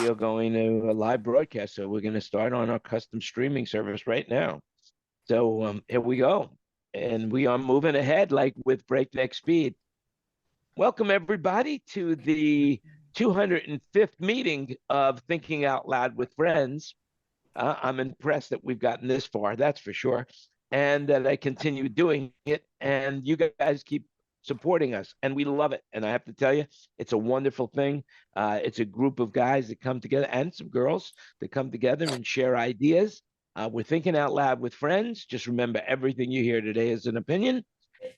we are going to a live broadcast. So we're going to start on our custom streaming service right now. So here we go. And we are moving ahead like with breakneck speed. Welcome, everybody, to the 205th meeting of Thinking Out Loud with Friends. I'm impressed that we've gotten this far, that's for sure, and that I continue doing it, and you guys keep supporting us, and we love it. And I have to tell you, it's a wonderful thing. It's a group of guys that come together, and some girls that come together and share ideas. We're thinking out loud with friends. Just remember, everything you hear today is an opinion,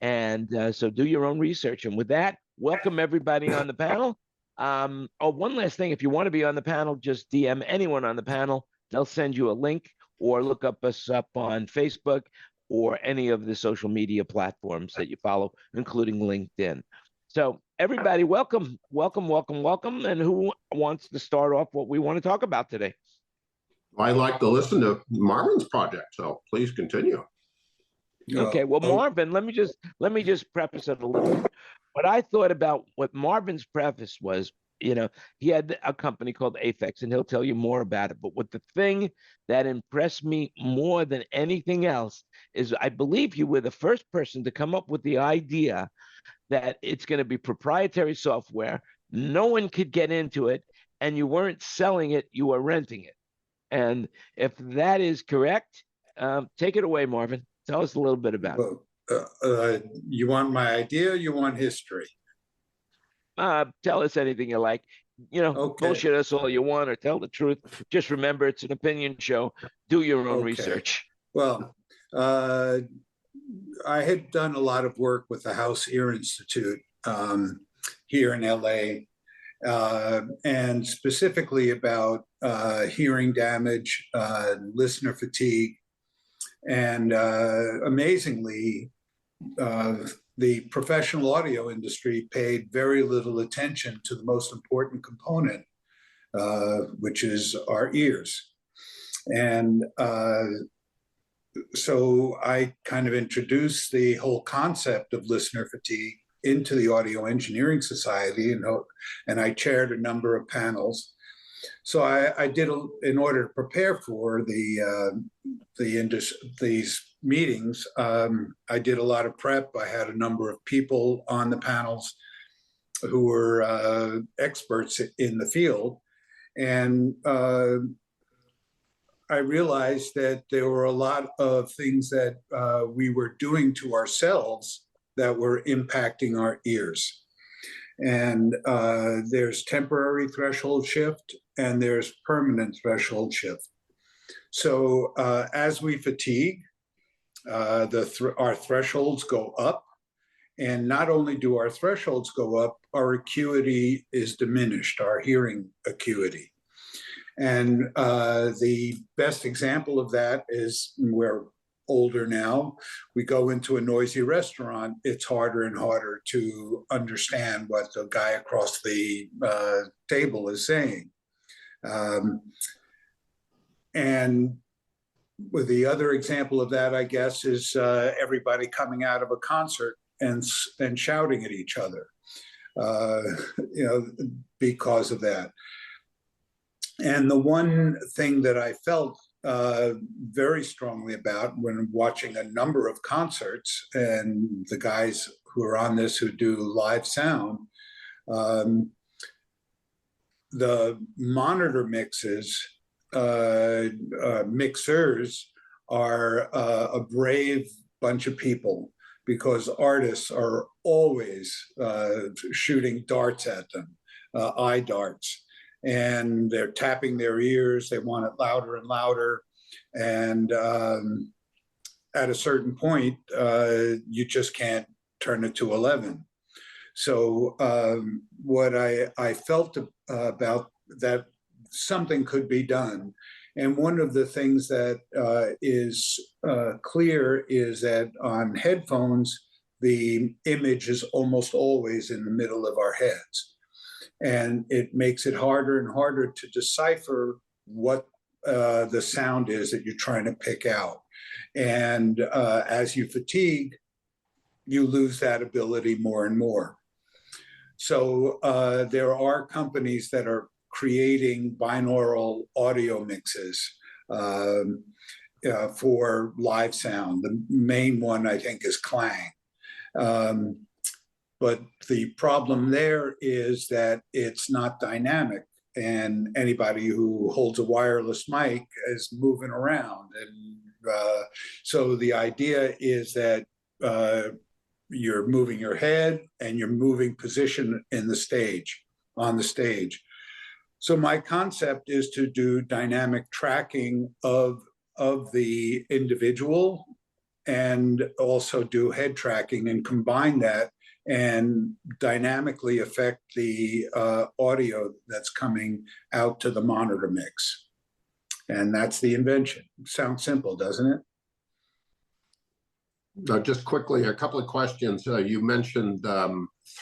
and so do your own research. And with that, welcome everybody on the panel. One last thing, if you want to be on the panel, just DM anyone on the panel. They'll send you a link, or look us up on Facebook or any of the social media platforms that you follow, including LinkedIn. So everybody, welcome. And who wants to start off what we want to talk about today? I like to listen to Marvin's project, so please continue. Okay, well, Marvin, let me just preface it a little bit. What I thought about what Marvin's preface was, he had a company called Afex, and he'll tell you more about it. But what the thing that impressed me more than anything else is, I believe you were the first person to come up with the idea that it's going to be proprietary software. No one could get into it, and you weren't selling it, you were renting it. And if that is correct, take it away, Marvin. Tell us a little bit about it. You want my idea, or you want history? Tell us anything you like. Okay. Bullshit us all you want, or tell the truth. Just remember, it's an opinion show. Do your own research. Well, I had done a lot of work with the House Ear Institute here in LA, and specifically about hearing damage, listener fatigue, and amazingly, the professional audio industry paid very little attention to the most important component, which is our ears. And so I kind of introduced the whole concept of listener fatigue into the Audio Engineering Society, and I chaired a number of panels. So I did, in order to prepare for these meetings, I did a lot of prep. I had a number of people on the panels who were experts in the field. And I realized that there were a lot of things that we were doing to ourselves that were impacting our ears. And there's temporary threshold shift, and there's permanent threshold shift. So as we fatigue, our thresholds go up. And not only do our thresholds go up, our acuity is diminished, our hearing acuity. And the best example of that is, we're older now, we go into a noisy restaurant, it's harder and harder to understand what the guy across the table is saying. And with the other example of that, I guess, is everybody coming out of a concert and shouting at each other, because of that. And the one thing that I felt very strongly about when watching a number of concerts, and the guys who are on this who do live sound, the monitor mixers are a brave bunch of people, because artists are always shooting darts at them, eye darts. And they're tapping their ears, they want it louder and louder. And at a certain point, you just can't turn it to 11. So what I felt about that, something could be done. And one of the things that is clear is that on headphones, the image is almost always in the middle of our heads. And it makes it harder and harder to decipher what the sound is that you're trying to pick out. And as you fatigue, you lose that ability more and more. So there are companies that are creating binaural audio mixes for live sound. The main one, I think, is Clang. But the problem there is that it's not dynamic, and anybody who holds a wireless mic is moving around. And so the idea is that you're moving your head and you're moving position in the stage, on the stage. So my concept is to do dynamic tracking of the individual and also do head tracking and combine that and dynamically affect the audio that's coming out to the monitor mix. And that's the invention. Sounds simple, doesn't it? Just quickly, a couple of questions. You mentioned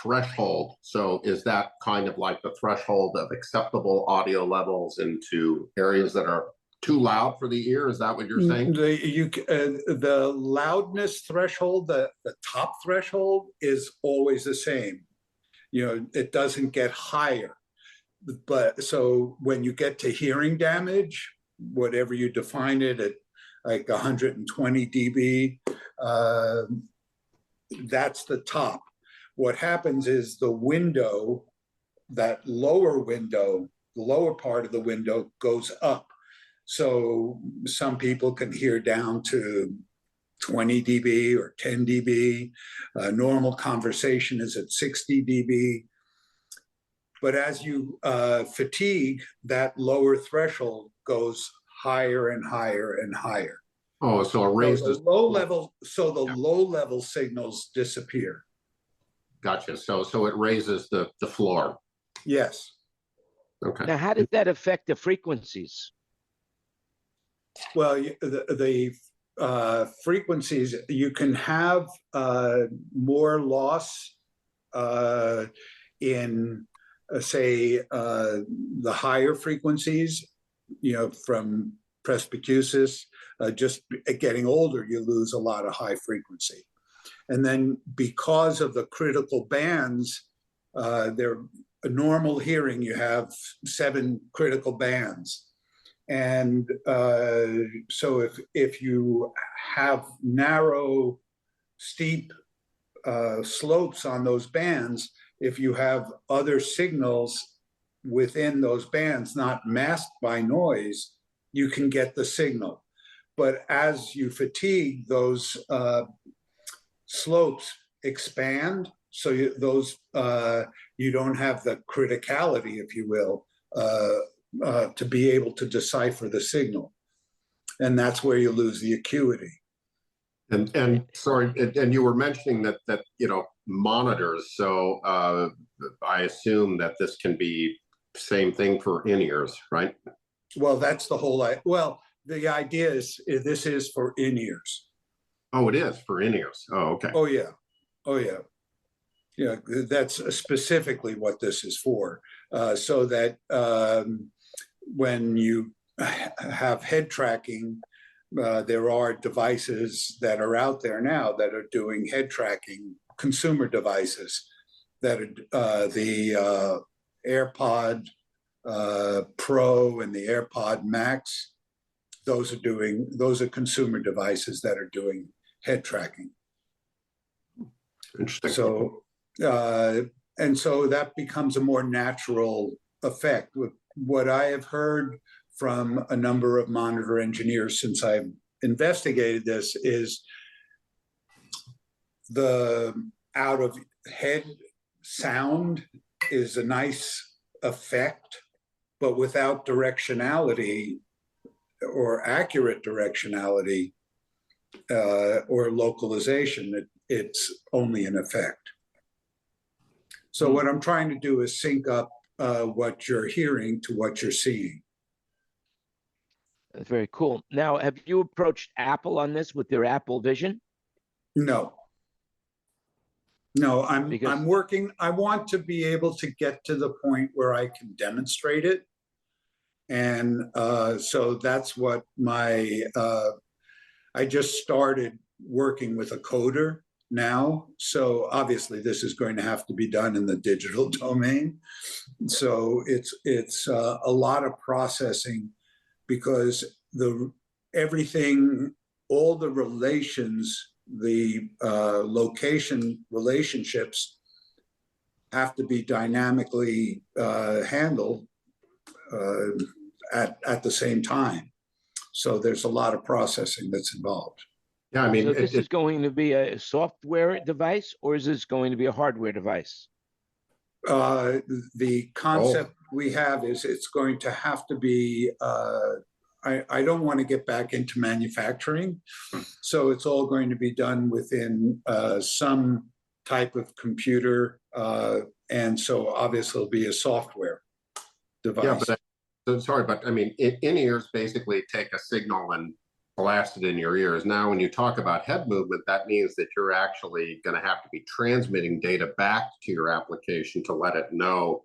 threshold. So is that kind of like the threshold of acceptable audio levels into areas that are too loud for the ear? Is that what you're saying? The loudness threshold, the top threshold is always the same. You know, it doesn't get higher. But so when you get to hearing damage, whatever you define it at like 120 dB, that's the top. What happens is the window, that lower window, the lower part of the window goes up. So some people can hear down to 20 dB or 10 dB. Normal conversation is at 60 dB. But as you fatigue, that lower threshold goes higher and higher and higher. Oh, so it raises the low level signals disappear. Gotcha. So it raises the floor. Yes. Okay. Now, how does that affect the frequencies? Well, the frequencies, you can have more loss in, say, the higher frequencies, you know, from presbycusis. Just getting older, you lose a lot of high frequency. And then because of the critical bands, they're a normal hearing, you have 7 critical bands. And so if you have narrow, steep slopes on those bands, if you have other signals within those bands not masked by noise, you can get the signal. But as you fatigue, those slopes expand, so you don't have the criticality, if you will, to be able to decipher the signal, and that's where you lose the acuity. And sorry, and you were mentioning that you know, monitors. So I assume that this can be same thing for in-ears, right? Well, that's the whole. Well, the idea is this is for in-ears. Oh, it is for in-ears. Oh, okay. Oh yeah, oh yeah, yeah. That's specifically what this is for, so that when you have head tracking, there are devices that are out there now that are doing head tracking, consumer devices that are the AirPod Pro and the AirPod Max. Those are consumer devices that are doing head tracking. Interesting. So and so that becomes a more natural effect. What I have heard from a number of monitor engineers since I've investigated this is the out of head sound is a nice effect, but without directionality or accurate directionality or localization, it's only an effect. So what I'm trying to do is sync up what you're hearing to what you're seeing. That's very cool. Now, have you approached Apple on this with their Apple Vision? No. No, I'm working. I want to be able to get to the point where I can demonstrate it. And so that's what I just started working with a coder now. So obviously this is going to have to be done in the digital domain. So it's a lot of processing, because everything, all the relations, the location relationships have to be dynamically handled at the same time. So there's a lot of processing that's involved. Yeah, I mean, So this is going to be a software device, or is this going to be a hardware device? The concept we have is it's going to have to be, I don't want to get back into manufacturing. So it's all going to be done within some type of computer. And so obviously it'll be a software device. Yeah, but so sorry, but I mean, in-ears basically take a signal and blast it in your ears. Now, when you talk about head movement, that means that you're actually going to have to be transmitting data back to your application to let it know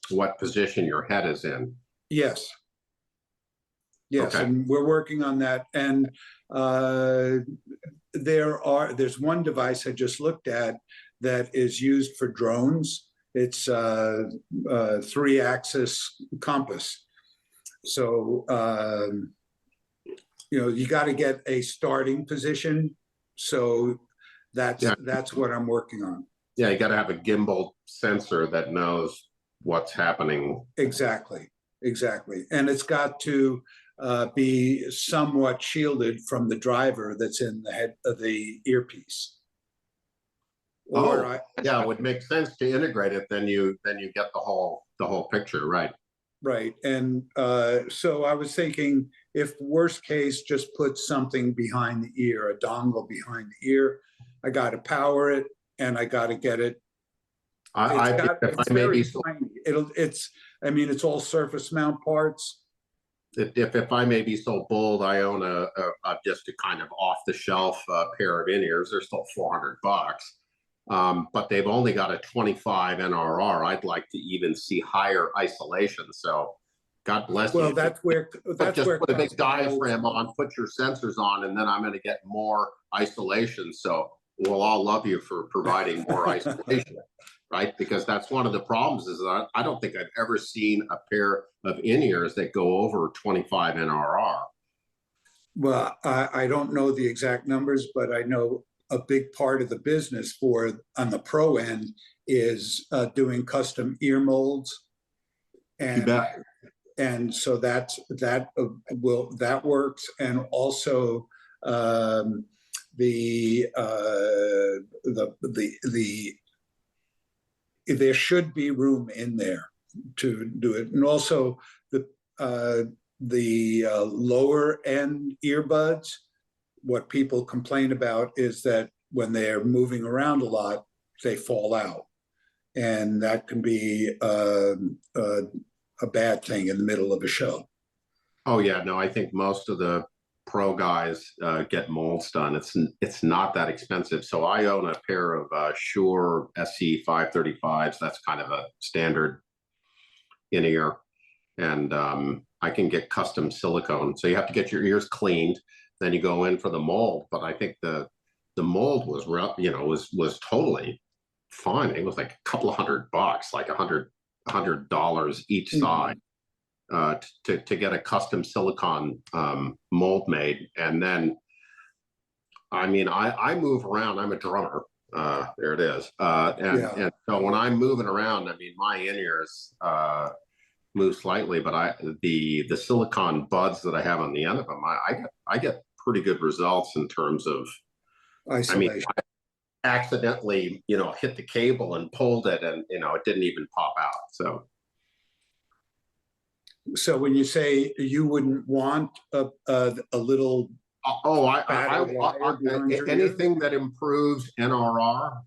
what position your head is in. Yes. Yes, Okay. and we're working on that. And there's one device I just looked at that is used for drones. It's a 3-axis compass. So, you got to get a starting position. So that's what I'm working on. Yeah, you got to have a gimbal sensor that knows what's happening. Exactly. And it's got to be somewhat shielded from the driver that's in the head of the earpiece. Yeah, it would make sense to integrate it. Then you get the whole picture, right? Right. And so I was thinking, if worst case, just put something behind the ear, a dongle behind the ear. I got to power it, and I got to get it. It's very tiny. It's all surface mount parts. If I may be so bold, I own a just a kind of off the shelf pair of in-ears. They're still $400, but they've only got a 25 NRR. I'd like to even see higher isolation. So, God bless you. Well, that's where put a big diaphragm on, put your sensors on, and then I'm going to get more isolation. So we'll all love you for providing more isolation. Right, because that's one of the problems is that I don't think I've ever seen a pair of in-ears that go over 25 NRR. Well, I don't know the exact numbers, but I know a big part of the business on the pro end is doing custom ear molds, and so that works, and also there should be room in there to do it. And also the lower end earbuds, what people complain about is that when they're moving around a lot, they fall out. And that can be a bad thing in the middle of a show. Oh yeah, no, I think most of the pro guys get molds done. It's not that expensive. So I own a pair of Shure SC 535s. That's kind of a standard in-ear, and I can get custom silicone. So you have to get your ears cleaned, then you go in for the mold. But I think the mold was totally fine. It was like a couple of $100, like $100 each side. To get a custom silicone mold made. And then, I mean, I move around. I'm a drummer. There it is. And so when I'm moving around, I mean, my in-ears move slightly, but the silicone buds that I have on the end of them, I get pretty good results in terms of isolation. I mean, I accidentally, hit the cable and pulled it, and it didn't even pop out. So when you say you wouldn't want a little anything that improves NRR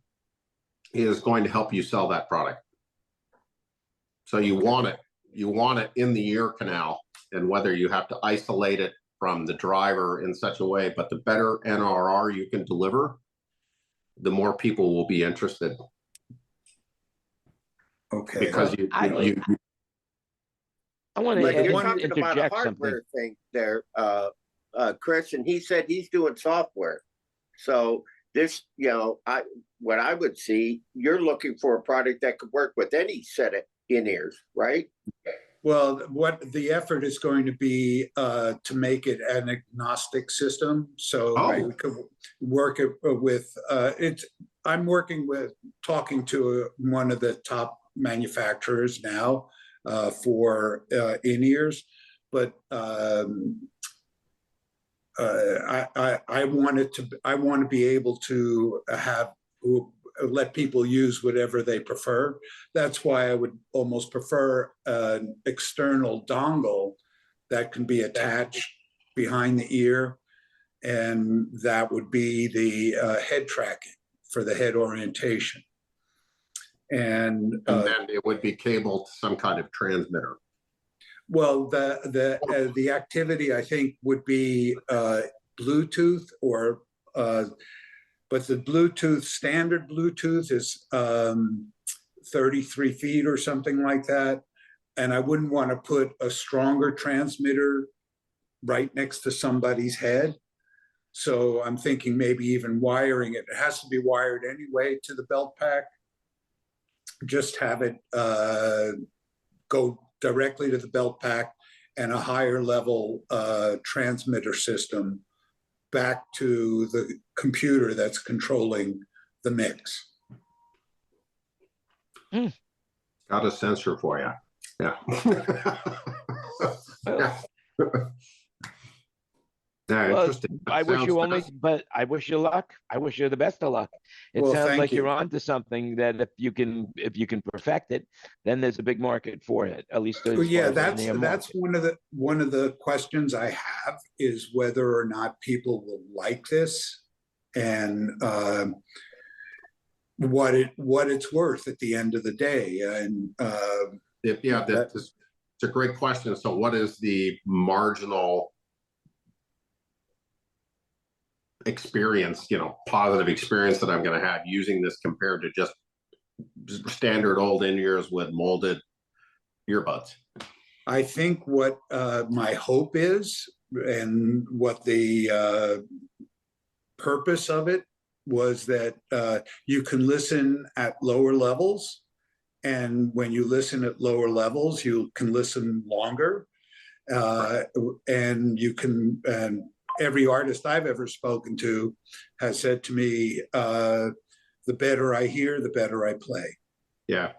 is going to help you sell that product. So you want it in the ear canal, and whether you have to isolate it from the driver in such a way, but the better NRR you can deliver, the more people will be interested. Okay. Because I want to you're talking interject about a hardware thing there, Chris, and he said he's doing software. So this, what I would see, you're looking for a product that could work with any set of in-ears, right? Well, what the effort is going to be to make it an agnostic system, so we could work it with it's. I'm talking to one of the top manufacturers now for in-ears, but I want to be able to let people use whatever they prefer. That's why I would almost prefer an external dongle that can be attached behind the ear, and that would be the head tracking for the head orientation. And then it would be cabled to some kind of transmitter. Well, the activity, I think, would be Bluetooth or but the Bluetooth, standard Bluetooth is 33 feet or something like that. And I wouldn't want to put a stronger transmitter right next to somebody's head. So I'm thinking maybe even wiring it. It has to be wired anyway to the belt pack. Just have it go directly to the belt pack, and a higher level transmitter system back to the computer that's controlling the mix. Got a sensor for you. Yeah. Yeah. Well, Interesting. I wish you luck. I wish you the best of luck. It sounds like you're onto something that if you can perfect it, then there's a big market for it. At least that's one of the questions I have, is whether or not people will like this, and what it's worth at the end of the day. And it's a great question. So what is the marginal experience, positive experience that I'm going to have using this compared to just standard old in-ears with molded earbuds? I think what my hope is, and what the purpose of it was, that you can listen at lower levels, and when you listen at lower levels, you can listen longer, and you can. Every artist I've ever spoken to has said to me, the better I hear, the better I play. Yeah.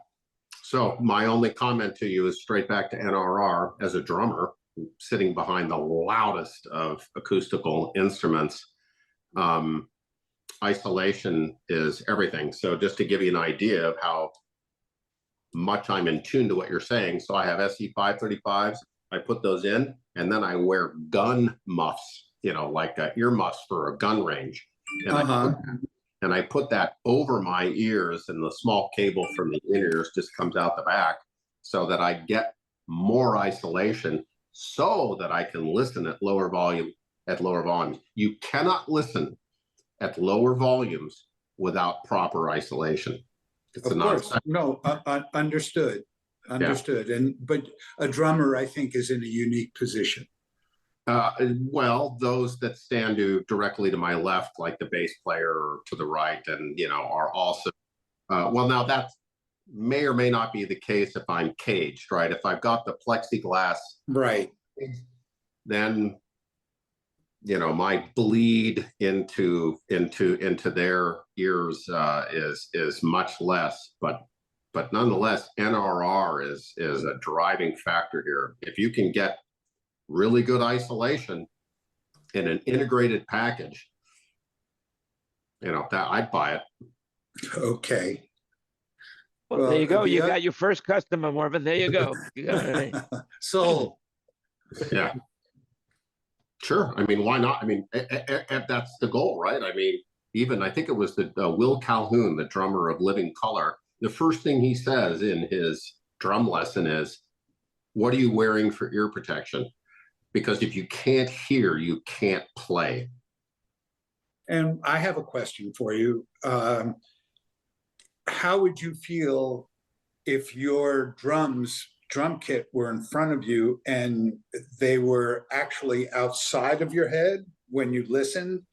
So my only comment to you is straight back to NRR. As a drummer sitting behind the loudest of acoustical instruments, isolation is everything. So just to give you an idea of how much I'm in tune to what you're saying. So I have SE 535s. I put those in, and then I wear gun muffs, like ear muffs for a gun range. And I put that over my ears, and the small cable from the in-ears just comes out the back, so that I get more isolation, so that I can listen at lower volume. You cannot listen at lower volumes without proper isolation. Of course. No, understood. Yeah. But a drummer, I think, is in a unique position. Well, those that stand directly to my left, like the bass player, or to the right, and are also now that may or may not be the case if I'm caged, right? If I've got the plexiglass, right, then my bleed into their ears is much less, but nonetheless, NRR is a driving factor here. If you can get really good isolation in an integrated package, that I'd buy it. Okay. Well, there you go. You got your first customer, Marvin. There you go. Sold. Yeah. Sure. I mean, why not? I mean, that's the goal, right? I mean, even I think it was the Will Calhoun, the drummer of Living Colour. The first thing he says in his drum lesson is, "What are you wearing for ear protection? Because if you can't hear, you can't play." And I have a question for you. How would you feel if your drum kit were in front of you and they were actually outside of your head when you listened,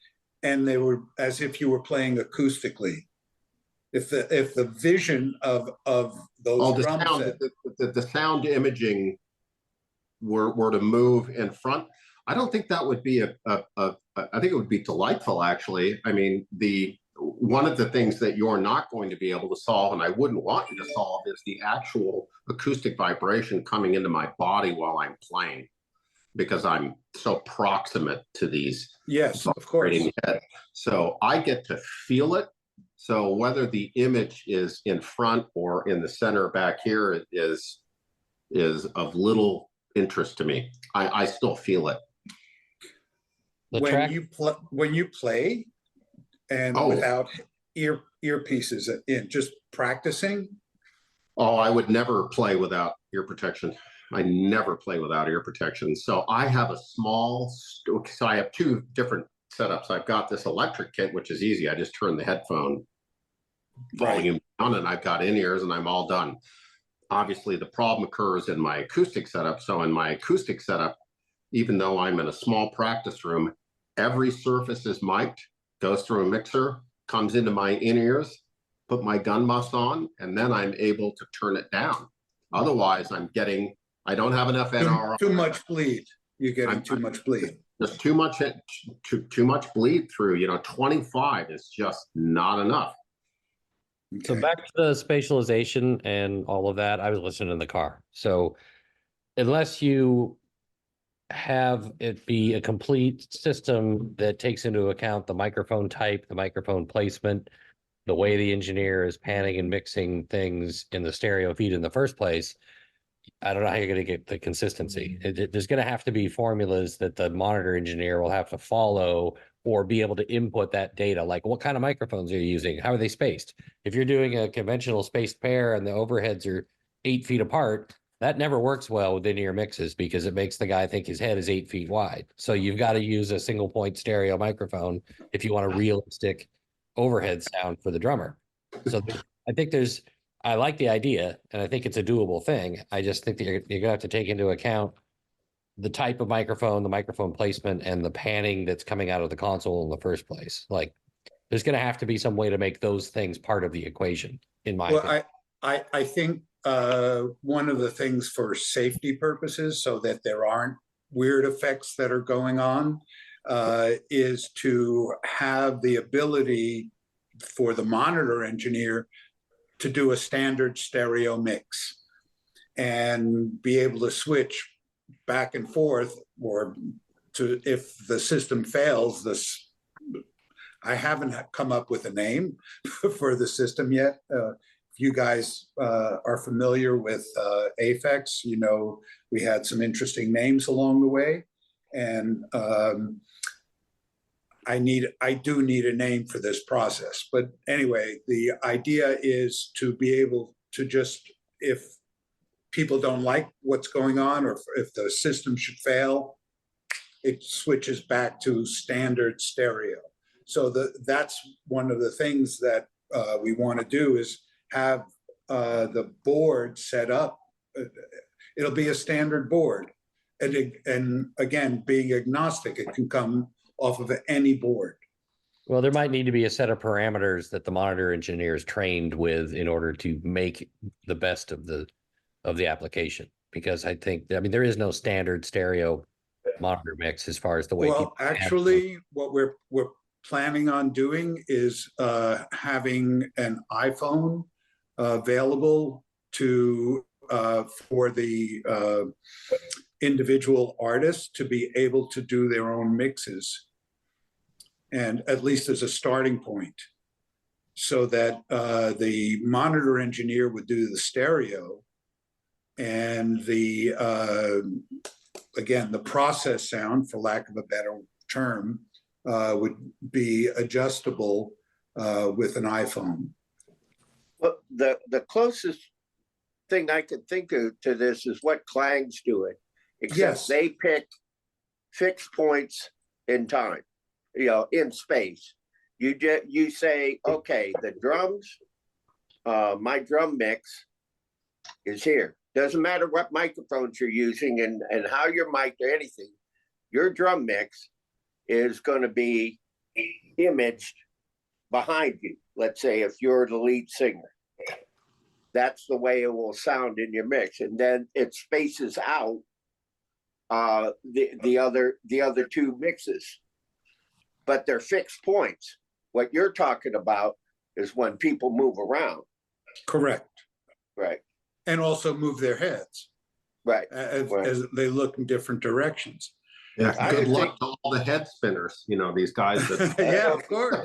and they were as if you were playing acoustically. If the vision of those the drum sound, sets, the sound imaging were to move in front, I don't think that would be I think it would be delightful, actually. I mean, one of the things that you're not going to be able to solve, and I wouldn't want you to solve, is the actual acoustic vibration coming into my body while I'm playing, because I'm so proximate to these. yes, of course. Head. So I get to feel it. So whether the image is in front or in the center back here is of little interest to me. I still feel it. When you play and without earpieces in, just practicing. Oh, I would never play without ear protection. I never play without ear protection. So I have so I have two different setups. I've got this electric kit, which is easy. I just turn the headphone volume down and I've got in-ears and I'm all done. Obviously, the problem occurs in my acoustic setup. So in my acoustic setup, even though I'm in a small practice room, every surface is mic'd, goes through a mixer, comes into my in-ears, put my gun must on, and then I'm able to turn it down. Otherwise, I don't have enough NR. Too much bleed. You're getting too much bleed. There's too much bleed through. 25 is just not enough. So back to the spatialization and all of that, I was listening in the car. So unless you have it be a complete system that takes into account the microphone type, the microphone placement, the way the engineer is panning and mixing things in the stereo feed in the first place, I don't know how you're going to get the consistency. There's going to have to be formulas that the monitor engineer will have to follow or be able to input that data. Like, what kind of microphones are you using? How are they spaced? If you're doing a conventional spaced pair and the overheads are 8 feet apart, that never works well within your mixes because it makes the guy think his head is 8 feet wide. So you've got to use a single point stereo microphone if you want a realistic overhead sound for the drummer. So I think I like the idea, and I think it's a doable thing. I just think that you're going to have to take into account the type of microphone, the microphone placement, and the panning that's coming out of the console in the first place. Like, there's going to have to be some way to make those things part of the equation, in my opinion. I think one of the things for safety purposes, so that there aren't weird effects that are going on, is to have the ability for the monitor engineer to do a standard stereo mix and be able to switch back and forth, or to, if the system fails, I haven't come up with a name for the system yet. If you guys are familiar with Aphex, we had some interesting names along the way, and I do need a name for this process. But anyway, the idea is to be able to just, if people don't like what's going on, or if the system should fail, it switches back to standard stereo. So that's one of the things that we want to do, is have the board set up. It'll be a standard board. And again, being agnostic, it can come off of any board. Well, there might need to be a set of parameters that the monitor engineer is trained with in order to make the best of the application. Because I think, there is no standard stereo monitor mix as far as the way people. Well, actually, what we're planning on doing is having an iPhone available to for the individual artists to be able to do their own mixes, and at least as a starting point, so that the monitor engineer would do the stereo, and the again, the process sound, for lack of a better term, would be adjustable with an iPhone. Well, the closest thing I could think of to this is what Klang's doing, except Yes. they pick fixed points in time, in space. You say, okay, the drums, my drum mix is here. Doesn't matter what microphones you're using and how you're mic'd or anything, your drum mix is going to be imaged behind you. Let's say if you're the lead singer, that's the way it will sound in your mix, and then it spaces out the other two mixes, but they're fixed points. What you're talking about is when people move around. Correct. Right. And also move their heads. Right. As they look in different directions. Yeah, I good would luck think- to all the head spinners, these guys that Yeah, of course.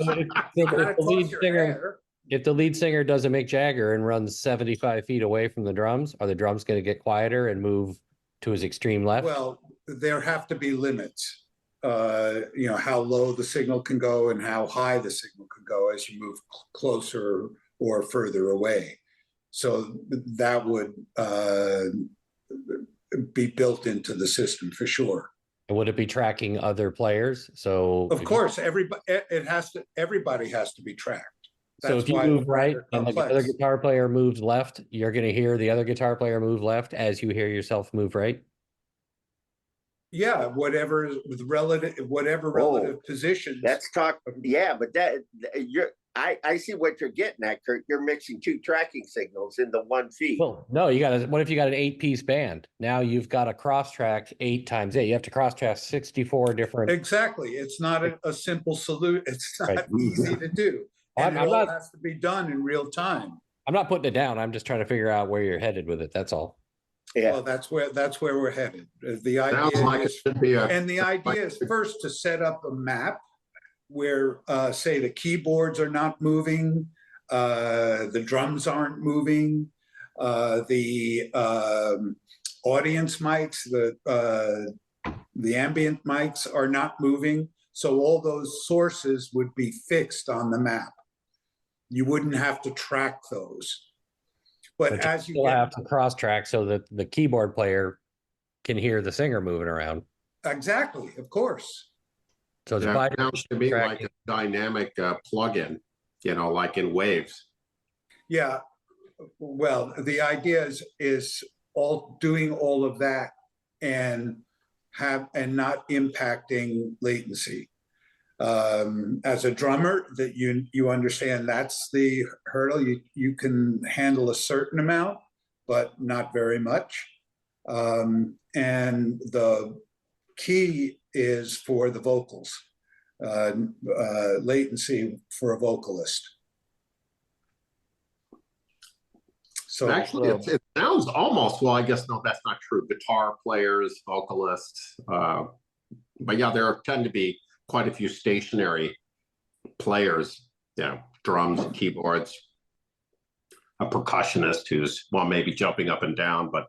If the lead singer does a Mick Jagger and runs 75 feet away from the drums, are the drums going to get quieter and move to his extreme left? Well, there have to be limits. How low the signal can go and how high the signal can go as you move closer or further away. So that would be built into the system for sure. And would it be tracking other players? So Of course, everybody has to be tracked. So That's if you why move the right rather and the other complex. guitar player moves left, you're going to hear the other guitar player move left as you hear yourself move right. Yeah, whatever relative positions. Let's talk. Yeah, but I see what you're getting at, Curt. You're mixing two tracking signals into one feed. Well, no, what if you got an 8-piece band? Now you've got a cross track 8 times 8. You have to cross track 64 different. Exactly. It's not a simple solution. It's not Right. easy to do. And I'm it all not- has to be done in real time. I'm not putting it down. I'm just trying to figure out where you're headed with it. That's all. Yeah. Well, that's where we're headed. The sounds idea like it is, should be and the idea is first to set up a map where, say, the keyboards are not moving, the drums aren't moving, the audience mics, the ambient mics are not moving. So all those sources would be fixed on the map. You wouldn't have to track those. But as you still get have to cross track so that the keyboard player can hear the singer moving around. exactly, of course. So it's That sounds to me like tracking. a dynamic plugin, like in Waves. Yeah. Well, the idea is doing all of that and not impacting latency. As a drummer, that you understand that's the hurdle. You can handle a certain amount, but not very much. And the key is for the vocals, latency for a vocalist. So Actually, it sounds almost, well, I guess, no, that's not true. Guitar players, vocalists, but yeah, there tend to be quite a few stationary players, drums, keyboards, a percussionist who's, well, maybe jumping up and down, but,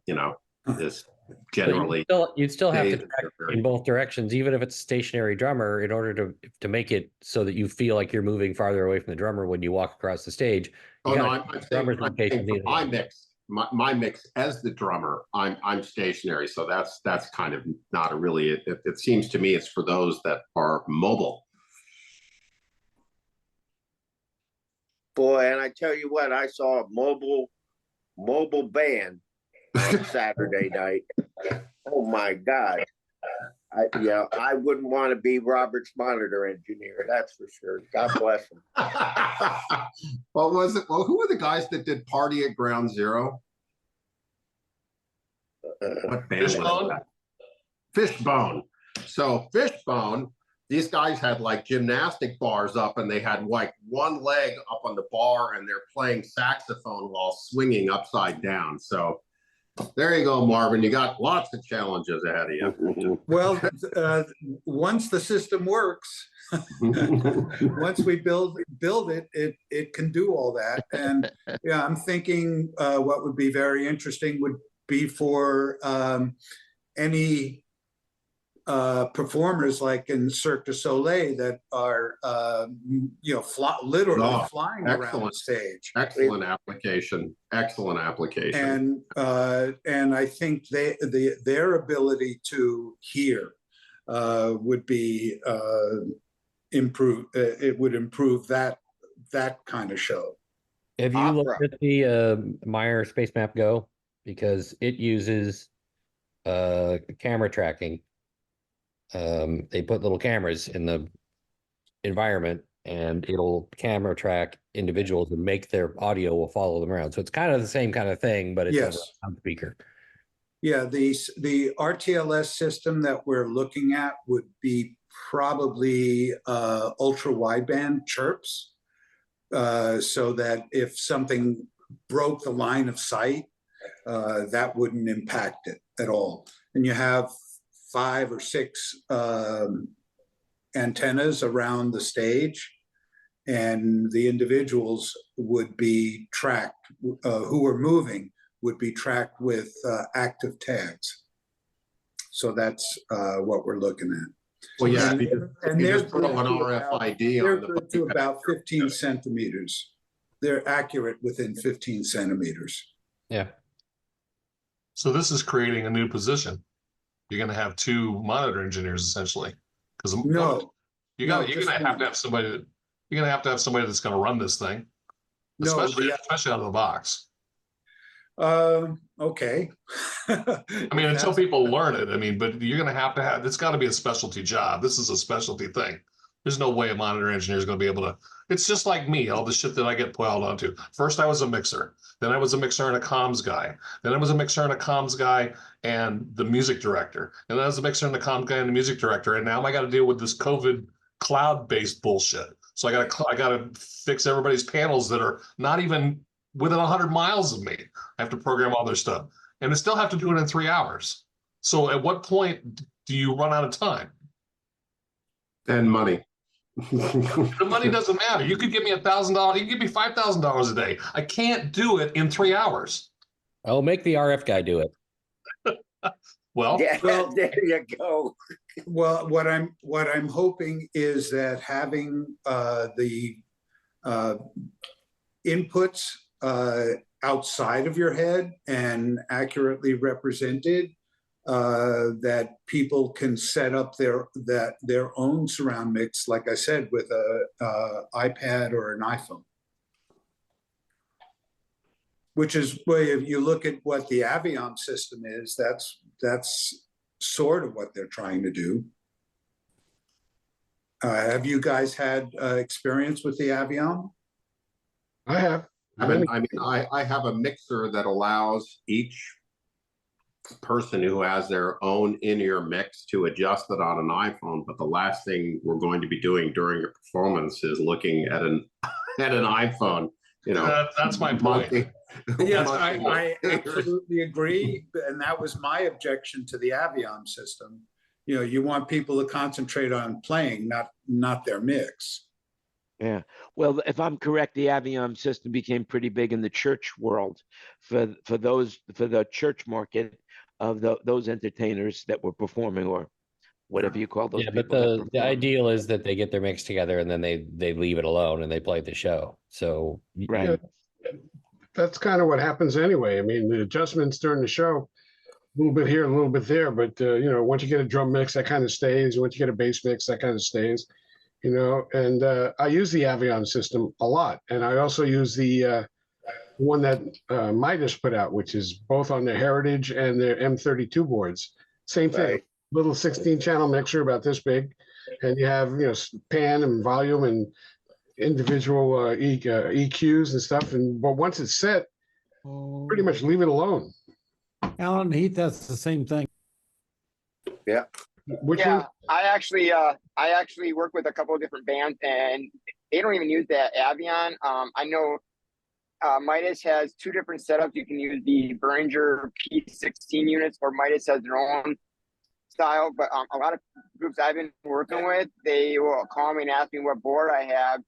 is generally. You'd still have to stays track very- in both directions, even if it's a stationary drummer, in order to make it so that you feel like you're moving farther away from the drummer when you walk across the stage. Oh, no, I'm drummer's saying location for either. my mix as the drummer, I'm stationary. So that's kind of not a really, it seems to me it's for those that are mobile. Boy, and I tell you what, I saw a mobile band on Saturday night. Oh my God. I wouldn't want to be Robert's monitor engineer, that's for sure. God bless him. What was it? Well, who were the guys that did Party at Ground Zero? What band was that? Fishbone. So Fishbone, these guys had like gymnastic bars up and they had like one leg up on the bar and they're playing saxophone while swinging upside down. So there you go, Marvin. You got lots of challenges ahead of you. well, once the system works, once we build it, it can do all that. And yeah, I'm thinking what would be very interesting would be for any performers like in Cirque du Soleil that are literally flying around the stage. Excellent application. And I think their ability to hear would be improve. It would improve that kind of show. Have you looked at the Meyer Space Map Go? Because it uses camera tracking. They put little cameras in the environment and it'll camera track individuals and make their audio will follow them around. So it's kind of the same kind of thing, but it's over Yes. a speaker. Yeah, the RTLS system that we're looking at would be probably ultra wideband chirps, so that if something broke the line of sight, that wouldn't impact it at all. And you have 5 or 6 antennas around the stage, and the individuals would be tracked, who are moving would be tracked with active tags. So that's what we're looking at. Well, yeah, And, and they're just throw an RFID they're on the good to about 15 centimeters. They're accurate within 15 centimeters. Yeah. So this is creating a new position. You're going to have 2 monitor engineers essentially, because No, you're no, going to just have one. to have somebody that you're going to have somebody that's going to run this thing, No, especially out of the box. okay. I mean, until people learn it. I mean, but you're going to have it's got to be a specialty job. This is a specialty thing. There's no way a monitor engineer is going to be able to. It's just like me, all the shit that I get piled onto. First, I was a mixer. Then I was a mixer and a comms guy. Then I was a mixer and a comms guy and the music director. And then I was a mixer and a comms guy and the music director. And now I got to deal with this COVID cloud-based bullshit. So I got to fix everybody's panels that are not even within 100 miles of me. I have to program all their stuff, and I still have to do it in 3 hours. So at what point do you run out of time? and money. The money doesn't matter. You could give me $1,000. You could give me $5,000 a day. I can't do it in 3 hours. I'll make the RF guy do it. Well, Yeah, Well- there you go. Well, what I'm hoping is that having the inputs outside of your head and accurately represented, that people can set up their own surround mix, like I said, with a iPad or an iPhone. Which is where, if you look at what the Aviom system is, that's sort of what they're trying to do. Have you guys had experience with the Aviom? I have. I mean, I have a mixer that allows each person who has their own in-ear mix to adjust it on an iPhone. But the last thing we're going to be doing during a performance is looking at an iPhone. You know, that's my point. Yes, I absolutely agree. And that was my objection to the Aviom system. You know, you want people to concentrate on playing, not their mix. Yeah. Well, if I'm correct, the Aviom system became pretty big in the church world for the church market of those entertainers that were performing, or whatever you call those Yeah, people. but the ideal is that they get their mix together and then they leave it alone and they play the show. So Right. That's kind of what happens anyway. I mean, the adjustments during the show, a little bit here, a little bit there, but you know, once you get a drum mix, that kind of stays. Once you get a bass mix, that kind of stays. You know, and I use the Aviom system a lot, and I also use the one that Midas put out, which is both on their Heritage and their M32 boards. Same thing, Right. little 16-channel mixer about this big, and you have, you know, pan and volume and individual EQs and stuff. But once it's set, pretty much leave it alone. Alan Heath, that's the same thing. Which Yeah, one? I actually work with a couple of different bands, and they don't even use that Avion. I know Midas has 2 different setups. You can use the Behringer P16 units, or Midas has their own style. But a lot of groups I've been working with, they will call me and ask me what board I have,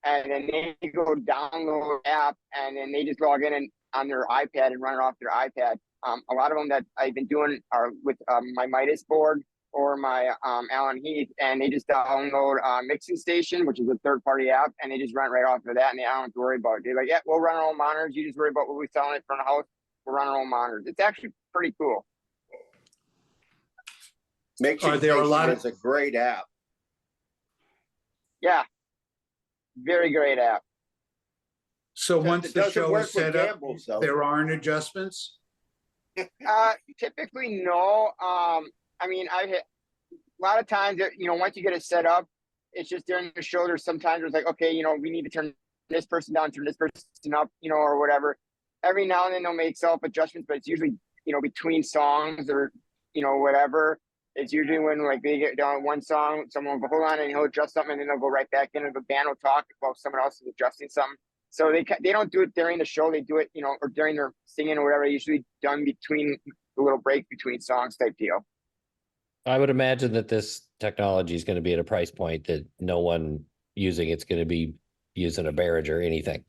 and then they go download the app, and then they just log in and on their iPad and run it off their iPad. A lot of them that I've been doing are with my Midas board or my Alan Heath, and they just download Mixing Station, which is a third-party app, and they just run right off of that, and they don't have to worry about it. They're like, yeah, we'll run our own monitors. You just worry about what we're selling it from the house. We'll run our own monitors. It's actually pretty cool. Are there a lot of- It's a great app. Yeah, very great app. So Except once it the doesn't show work is with set up, Campbell's, though. there aren't adjustments? Typically, no. I mean, a lot of times, you know, once you get it set up, it's just during the show, there's sometimes it's like, okay, you know, we need to turn this person down, turn this person up, you know, or whatever. Every now and then they'll make self adjustments, but it's usually, you know, between songs or, you know, whatever. It's usually when like they get down one song, someone will go, hold on, and he'll adjust something, and then they'll go right back in, and the band will talk while someone else is adjusting something. So they don't do it during the show. They do it, you know, or during their singing or whatever. Usually done between the little break between songs type deal. I would imagine that this technology is going to be at a price point that no one using it's going to be using a Behringer or anything.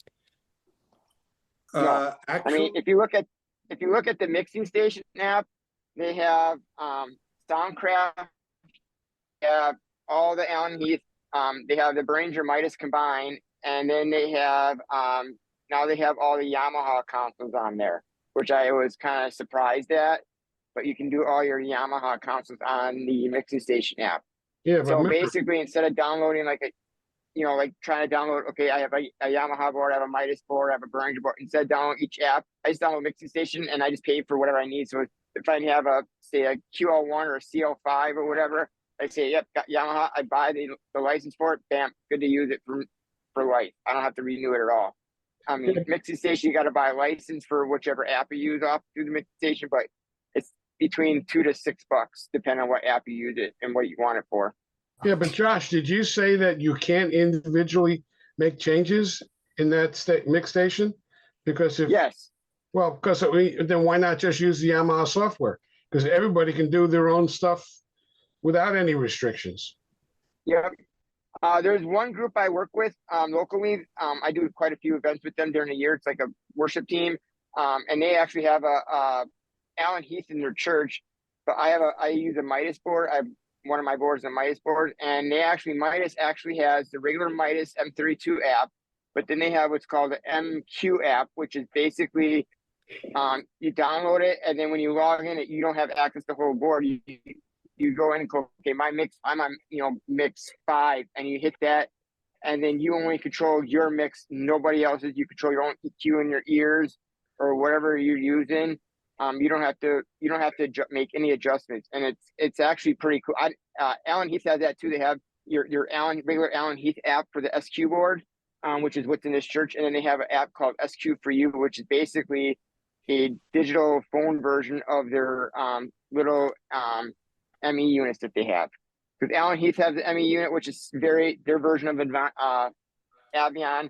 I mean, if you look at the mixing station app, they have Soundcraft, they have all the Allen Heath, they have the Behringer Midas combined, and then they have now they have all the Yamaha consoles on there, which I was kind of surprised at. But you can do all your Yamaha consoles on the mixing station app. Yeah, but so basically, instead of downloading like a, you know, like trying to download, okay, I have a Yamaha board, I have a Midas board, I have a Behringer board. Instead of downloading each app, I just download mixing station and I just pay for whatever I need. So if I have a, say, a QL1 or a CL5 or whatever, I say, yep, got Yamaha. I buy the license for it. Bam, good to use it for life. I don't have to renew it at all. I mean, mixing station, you got to buy a license for whichever app you use off through the mixing station, but it's between $2 to $6, depending on what app you use it and what you want it for. Yeah, but Josh, did you say that you can't individually make changes in that mix station? Because if yes, well, because then why not just use the Yamaha software? Because everybody can do their own stuff without any restrictions. Yeah. There's one group I work with locally. I do quite a few events with them during the year. It's like a worship team, and they actually have a Allen Heath in their church. But I use a Midas board. One of my boards is a Midas board, and Midas actually has the regular Midas M32 app, but then they have what's called the MQ app, which is basically you download it, and then when you log in, you don't have access to the whole board. You go in and go, okay, my mix, I'm on, you know, mix 5, and you hit that, and then you only control your mix, nobody else's. You control your own EQ in your ears or whatever you're using. You don't have to make any adjustments, and it's actually pretty cool. Allen Heath has that too. They have your regular Allen Heath app for the SQ board, which is what's in this church, and then they have an app called SQ for You, which is basically a digital phone version of their little ME units that they have. Because Allen Heath has the ME unit, which is their version of Avion.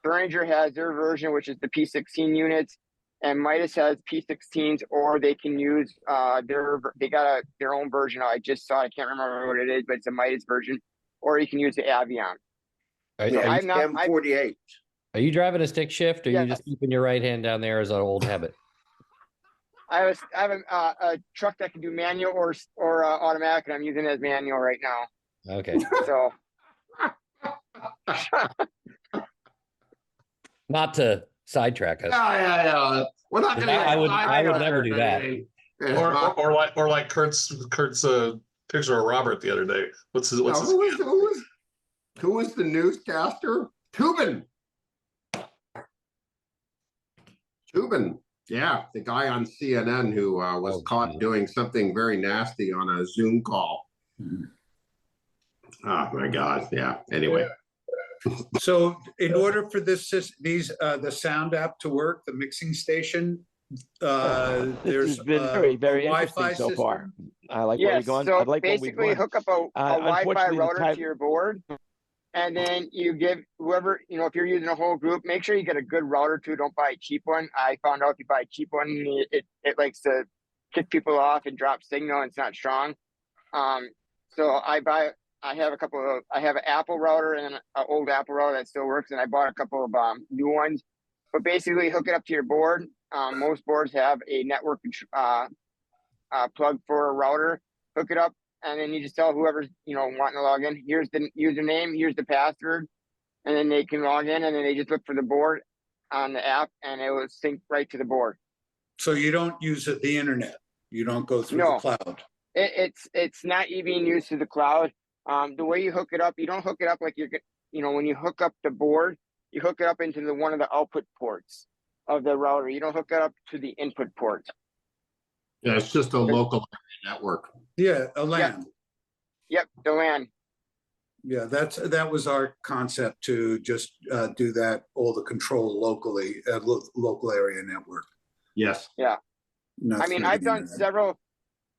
Behringer has their version, which is the P16 units, and Midas has P16s, or they can use they got their own version. I just saw, I can't remember what it is, but it's a Midas version, or you can use the Avion. I'm not M48. Are you driving a stick shift, or yes. you just keeping your right hand down there as an old habit? I have a truck that can do manual or automatic, and I'm using it as manual right now. Okay. So, not to sidetrack us. Yeah. We're not going to. I would never do that. Or like Kurt's picture of Robert the other day. What's his? Who was the newscaster? Tubin. Yeah, the guy on CNN who was caught doing something very nasty on a Zoom call. Oh my God! Yeah. Anyway. So, in order for the sound app to work, the mixing station, This there's has been very, very Wi-Fi interesting so far. system. I like where we're yes, going. so I like basically hook up a Wi-Fi unfortunately, the router type- to your board, and then you give whoever, you know, if you're using a whole group, make sure you get a good router too. Don't buy a cheap one. I found out if you buy a cheap one, it likes to kick people off and drop signal, and it's not strong. So I have an Apple router and an old Apple router that still works, and I bought a couple of new ones. But basically, hook it up to your board. Most boards have a network plug for a router. Hook it up, and then you just tell whoever's, you know, wanting to log in, here's the username, here's the password, and then they can log in, and then they just look for the board on the app, and it will sync right to the board. So you don't use the internet. You don't go through the cloud. It's not even used to the cloud. The way you hook it up, you don't hook it up like when you hook up the board, you hook it up into one of the output ports of the router. You don't hook it up to the input port. Yeah, it's just a local network. Yeah, a LAN. Yep, the LAN. Yeah, that was our concept, to just do that, all the control locally, local area network. Yes. Yeah. not I mean, through the I've done internet. several.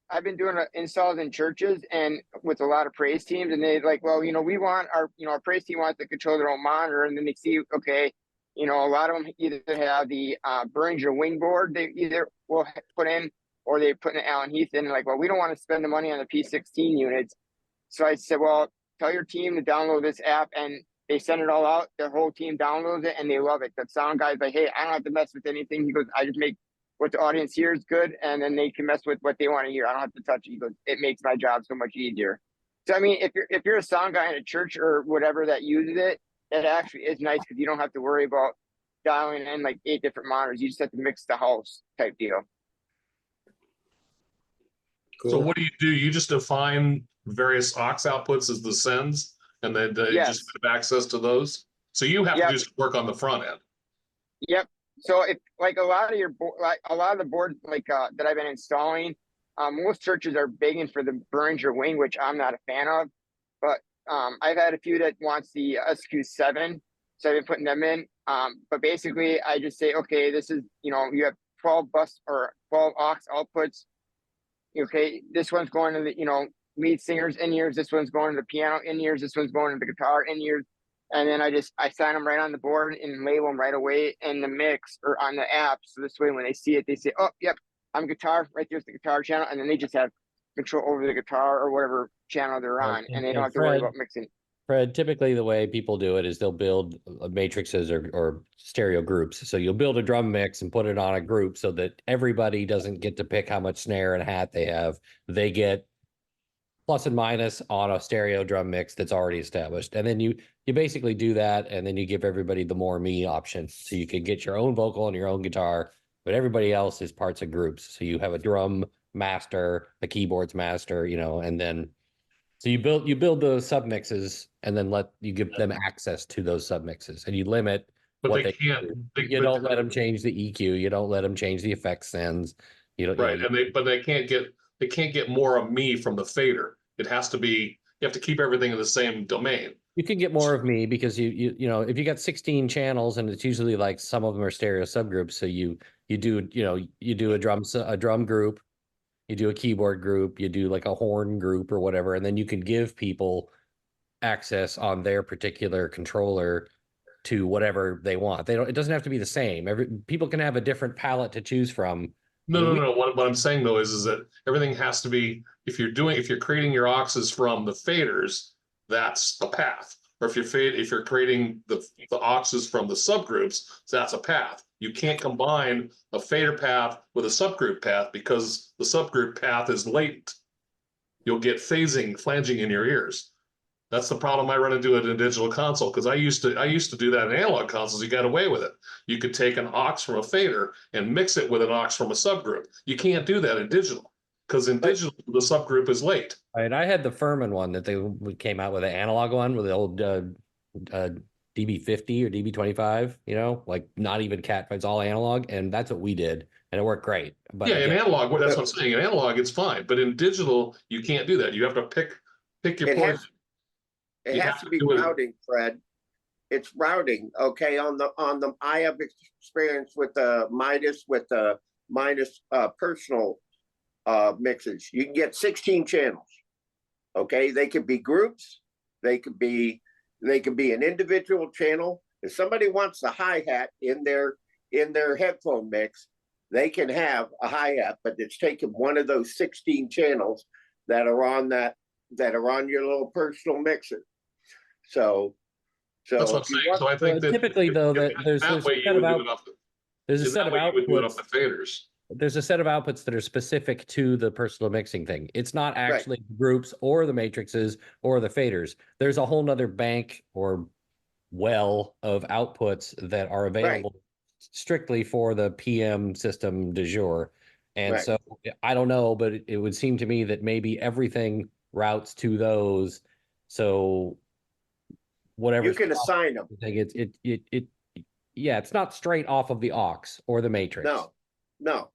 I've been doing installs in churches and with a lot of praise teams, and they like, well, we want our, our praise team wants to control their own monitor, and then they see, okay, a lot of them either have the Behringer wing board they either will put in, or they put an Allen Heath in, and like, well, we don't want to spend the money on the P16 units. So I said, well, tell your team to download this app, and they send it all out. Their whole team downloads it, and they love it. The sound guy's like, hey, I don't have to mess with anything. He goes, I just make what the audience hears good, and then they can mess with what they want to hear. I don't have to touch it. He goes, it makes my job so much easier. So I mean, if you're a sound guy in a church or whatever that uses it, it actually is nice because you don't have to worry about dialing in like 8 different monitors. You just have to mix the house type deal. Cool. So what do? You just define various aux outputs as the sends, and then you Yes. just have access to those. So you have Yep. to just work on the front end. Yep. So if like a lot of the boards that I've been installing, most churches are begging for the Behringer wing, which I'm not a fan of. But I've had a few that wants the SQ7, so I've been putting them in. But basically, I just say, okay, this is you have 12 bus or 12 aux outputs. Okay, this one's going to the lead singers in ears. This one's going to the piano in ears. This one's going to the guitar in ears. And then I sign them right on the board and label them right away in the mix or on the app. So this way, when they see it, they say, oh, yep, I'm guitar. Right there's the guitar channel. And then they just have control over the guitar or whatever channel they're on. And they don't have to worry about mixing. Fred, typically the way people do it is they'll build matrices or stereo groups. So you'll build a drum mix and put it on a group so that everybody doesn't get to pick how much snare and hat they have. They get plus and minus on a stereo drum mix that's already established. And then you basically do that, and then you give everybody the more me option. So you can get your own vocal and your own guitar, but everybody else is parts of groups. So you have a drum master, a keyboards master, and then so you build those submixes, and then you give them access to those submixes, and you limit But what they can't. you don't let them change the EQ. You don't let them change the effect sends. Right, and they can't get more of me from the fader. It has to be. You have to keep everything in the same domain. You can get more of me because if you got 16 channels, and it's usually like some of them are stereo subgroups. So you do a drum group, you do a keyboard group, you do like a horn group or whatever, and then you can give people access on their particular controller to whatever they want. It doesn't have to be the same. People can have a different palette to choose from. No. What I'm saying though is that everything has to be, if you're creating your auxes from the faders, that's a path. Or if you're creating the auxes from the subgroups, that's a path. You can't combine a fader path with a subgroup path because the subgroup path is latent. You'll get flanging in your ears. That's the problem I run into in a digital console, because I used to do that in analog consoles. You got away with it. You could take an aux from a fader and mix it with an aux from a subgroup. You can't do that in digital, because in digital the subgroup is late. Right, I had the Furman one that they came out with, an analog one with the old DB50 or DB25. Like not even cat, it's all analog, and that's what we did, and it worked great. But yeah, in analog, that's what I'm saying. In analog, it's fine, but in digital, you can't do that. You have to pick your point. It has to be routing, Fred. It's routing. Okay. On the I have experience with the Midas personal mixes. You can get 16 channels. Okay. They could be groups. They could be an individual channel. If somebody wants the hi-hat in their headphone mix, they can have a hi-hat, but it's taking one of those 16 channels that are on your little personal mixer. So that's what I'm saying. So I think that typically though there's a set of outputs. The faders. There's a set of outputs that are specific to the personal mixing thing. It's not actually groups or the matrices or the faders. There's a whole nother bank or well of outputs that are available strictly for the PM system du jour. And so I don't know, but it would seem to me that maybe everything routes to those. So whatever you can assign them. It's not straight off of the aux or the matrix. No,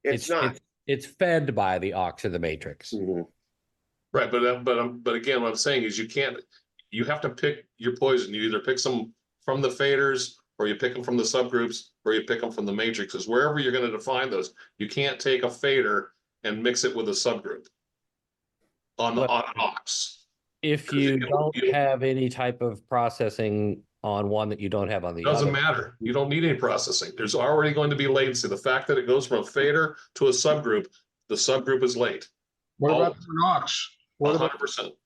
it's not. It's fed by the aux or the matrix. Mm-hmm. Right, but again, what I'm saying is you can't. you have to pick your poison. You either pick some from the faders, or you pick them from the subgroups, or you pick them from the matrices. Wherever you're going to define those, you can't take a fader and mix it with a subgroup on an aux. If you don't have any type of processing on one that you don't have on the other. Doesn't matter. You don't need any processing. There's already going to be latency. The fact that it goes from a fader to a subgroup, the subgroup is late. What about an aux? What about 100%. It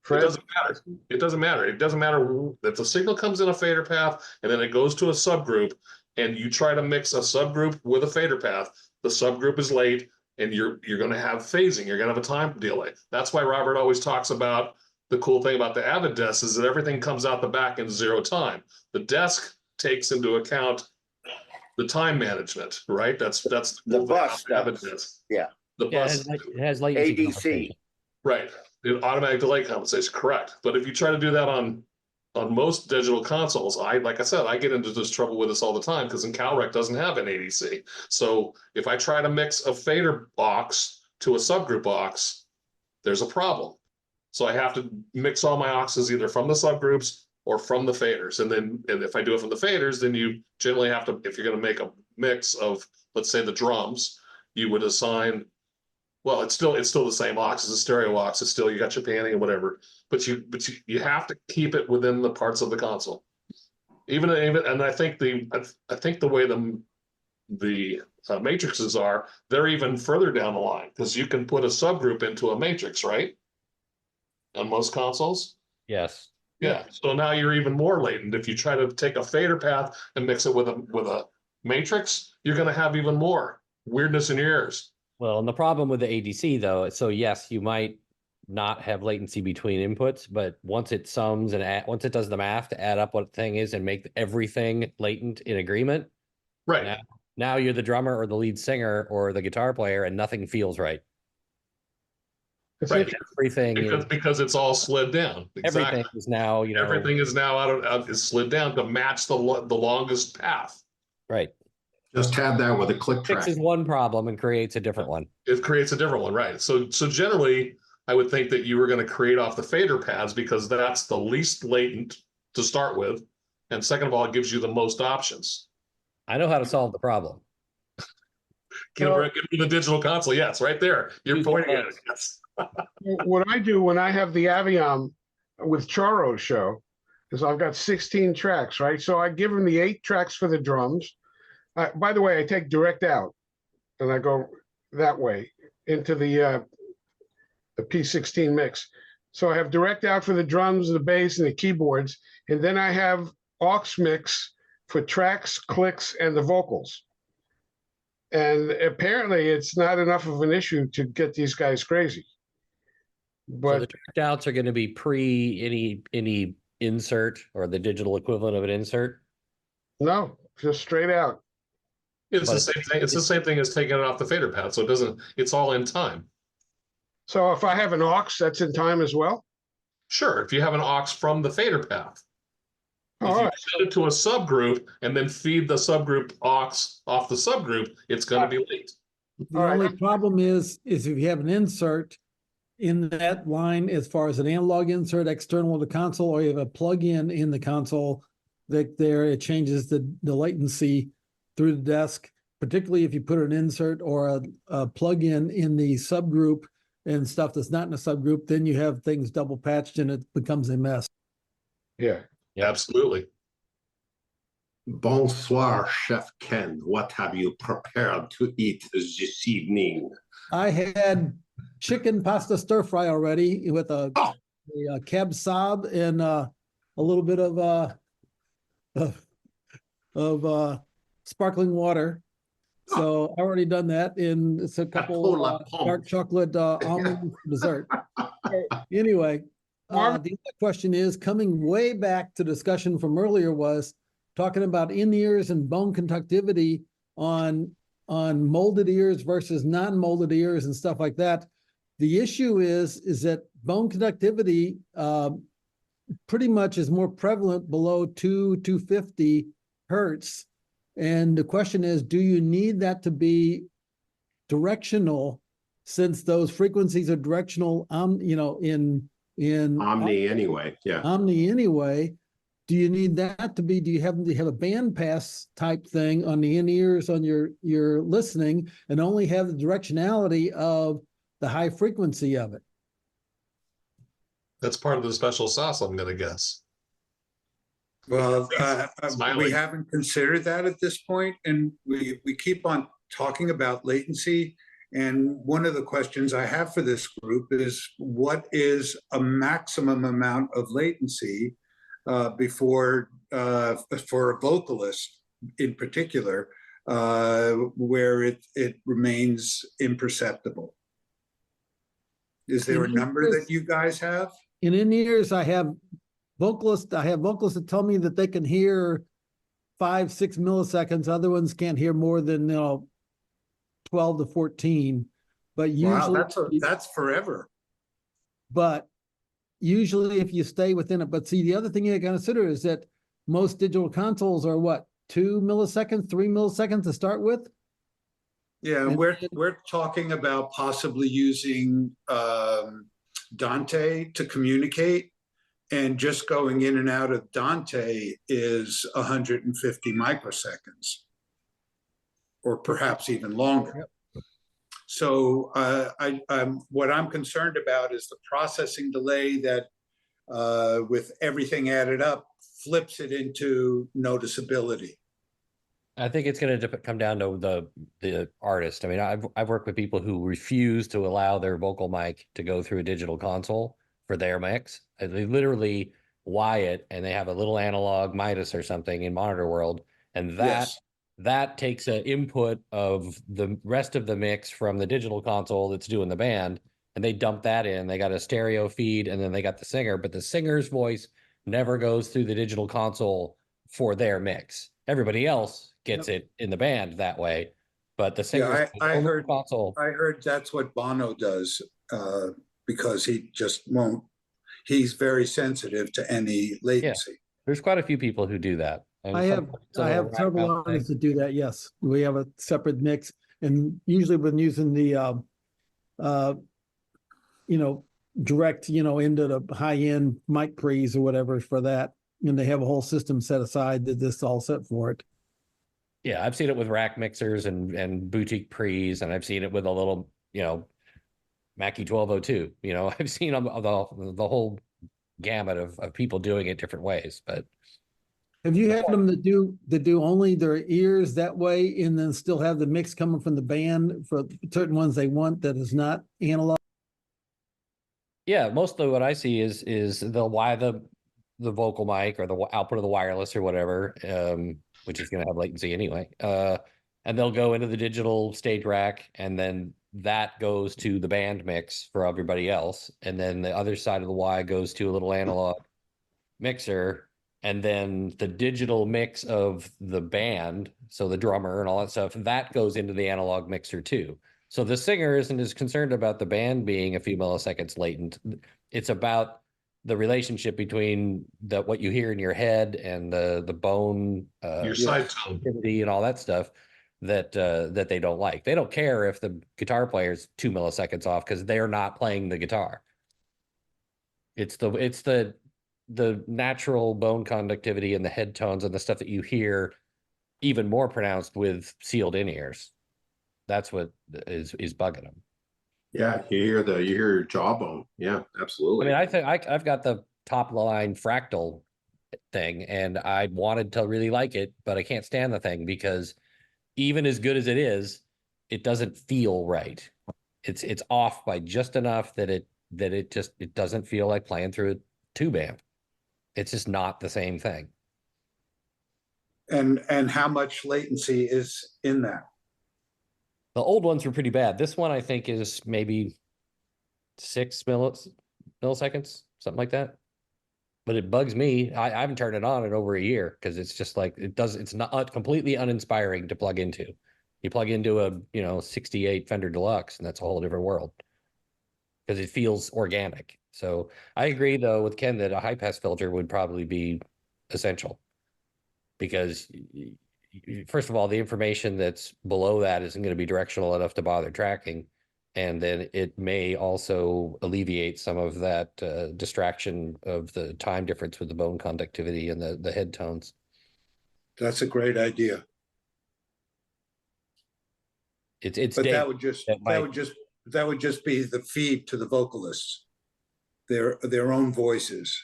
Fred? doesn't matter. It doesn't matter. It doesn't matter if the signal comes in a fader path and then it goes to a subgroup, and you try to mix a subgroup with a fader path, the subgroup is late, and you're going to have phasing. You're going to have a time delay. That's why Robert always talks about the cool thing about the Avid desk is that everything comes out the back in 0 time. The desk takes into account the time management, right? That's The bus Avid does. desk. Yeah. The Yeah, bus, it has latency ADC. compensation. right? The automatic delay compensation, correct. But if you try to do that on most digital consoles, like I said, I get into this trouble with this all the time because in CalRec doesn't have an ADC. So if I try to mix a fader aux to a subgroup aux, there's a problem. So I have to mix all my auxes either from the subgroups or from the faders. And if I do it from the faders, then you generally have to, if you're going to make a mix of, let's say, the drums, you would assign, well, it's still the same aux, it's a stereo aux, it's still, you got your panning and whatever, but you have to keep it within the parts of the console. Even and I think the way the matrices are, they're even further down the line because you can put a subgroup into a matrix, right? On most consoles. Yes. Yeah. So now you're even more latent. If you try to take a fader path and mix it with a matrix, you're going to have even more weirdness in your ears. Well, and the problem with the ADC though, so yes, you might not have latency between inputs, but once it sums and once it does the math to add up what the thing is and make everything latent in agreement, right? Now you're the drummer or the lead singer or the guitar player, and nothing feels right. Right. Everything because it's all slid down. Exactly. Everything is now, everything is now is slid down to match the longest path. Right. Just add that with a click track. Fixes one problem and creates a different one. It creates a different one, right? So generally, I would think that you were going to create off the fader paths because that's the least latent to start with, and second of all, it gives you the most options. I know how to solve the problem. Give me the digital console. Yes, right there. You're pointing at it. Yes. What I do when I have the Avion with Choro's show is I've got 16 tracks, right? So I give him the 8 tracks for the drums. By the way, I take direct out and I go that way into the P16 mix. So I have direct out for the drums, the bass, and the keyboards. And then I have aux mix for tracks, clicks, and the vocals. And apparently it's not enough of an issue to get these guys crazy. But so the tracked outs are going to be pre any insert or the digital equivalent of an insert? No, just straight out. It's the same thing. It's the same thing as taking it off the fader path. So it doesn't, it's all in time. So if I have an aux, that's in time as well? Sure. If you have an aux from the fader path. If you send it to a subgroup and then feed the subgroup aux off the subgroup, it's going to be late. The only problem is if you have an insert in that line, as far as an analog insert external to the console, or you have a plug-in in the console, that there it changes the latency through the desk, particularly if you put an insert or a plug-in in the subgroup and stuff that's not in a subgroup, then you have things double patched and it becomes a mess. Yeah. Yeah, absolutely. Bonsoir, Chef Ken. What have you prepared to eat this evening? I had chicken pasta stir fry already with a cab sauv and a little bit of sparkling water. So I already done that, and it's a couple dark chocolate almond dessert. Anyway, the other question is coming way back to discussion from earlier was talking about in-ears and bone conductivity on molded ears versus non-molded ears and stuff like that. The issue is that bone conductivity pretty much is more prevalent below 250 hertz. And the question is, do you need that to be directional, since those frequencies are directional, in in Omni anyway, yeah. Omni anyway. Do you need that to be, do you have a band pass type thing on the in-ears on your listening and only have the directionality of the high frequency of it? That's part of the special sauce, I'm gonna guess. Well, we Smiling. haven't considered that at this point, and we keep on talking about latency. And one of the questions I have for this group is, what is a maximum amount of latency before for a vocalist in particular, where it remains imperceptible? Is there a number that you guys have? In ears, I have vocalists that tell me that they can hear 5-6 milliseconds. Other ones can't hear more than 12 to 14. But usually, Wow, that's forever. But usually, if you stay within it, but see, the other thing you got to consider is that most digital consoles are what, 2 milliseconds, 3 milliseconds to start with. Yeah, and we're talking about possibly using Dante to communicate, and just going in and out of Dante is 150 microseconds, or perhaps even longer. Yep. So what I'm concerned about is the processing delay that, with everything added up, flips it into noticeability. I think it's going to come down to the artist. I mean, I've worked with people who refuse to allow their vocal mic to go through a digital console for their mix. They literally wire it, and they have a little analog Midas or something in Monitor World, and that takes an input of the rest of the mix from the digital console that's doing the band, and they dump that in. They got a stereo feed, and then they got the singer, but the singer's voice never goes through the digital console for their mix. Everybody else gets it in the band that way, but the singer, I heard console. I heard that's what Bono does, because he just won't. He's very sensitive to any latency. Yeah. There's quite a few people who do that. And I have several artists that do that. Yes, we have a separate mix, and usually when using the direct into the high end mic pre's or whatever for that, and they have a whole system set aside that this all set for it. Yeah, I've seen it with rack mixers and boutique pre's, and I've seen it with a little Mackie 1202. I've seen the whole gamut of people doing it different ways. But have you had them that do only their ears that way, and then still have the mix coming from the band for certain ones they want that is not analog? Yeah, mostly what I see is they'll wire the vocal mic or the output of the wireless or whatever, which is going to have latency anyway. And they'll go into the digital stage rack, and then that goes to the band mix for everybody else. And then the other side of the Y goes to a little analog mixer. And then the digital mix of the band, so the drummer and all that stuff, that goes into the analog mixer too. So the singer isn't as concerned about the band being a few milliseconds latent. It's about the relationship between what you hear in your head and the bone, your side tone, and all that stuff that they don't like. They don't care if the guitar player's 2 milliseconds off, because they're not playing the guitar. It's the natural bone conductivity and the head tones and the stuff that you hear even more pronounced with sealed in ears. That's what is bugging them. Yeah, you hear your jawbone. Yeah, absolutely. I mean, I think I've got the top line fractal thing, and I wanted to really like it, but I can't stand the thing because even as good as it is, it doesn't feel right. It's off by just enough that it doesn't feel like playing through a tube amp. It's just not the same thing. And how much latency is in that? The old ones were pretty bad. This one I think is maybe 6 milliseconds, something like that. But it bugs me. I haven't turned it on in over a year because it's just like it's not completely uninspiring to plug into. You plug into a 68 Fender Deluxe, and that's a whole different world because it feels organic. So I agree though with Ken that a high pass filter would probably be essential, because first of all, the information that's below that isn't going to be directional enough to bother tracking. And then it may also alleviate some of that distraction of the time difference with the bone conductivity and the head tones. That's a great idea. It's But data that would just be the feed to the vocalists, their own voices.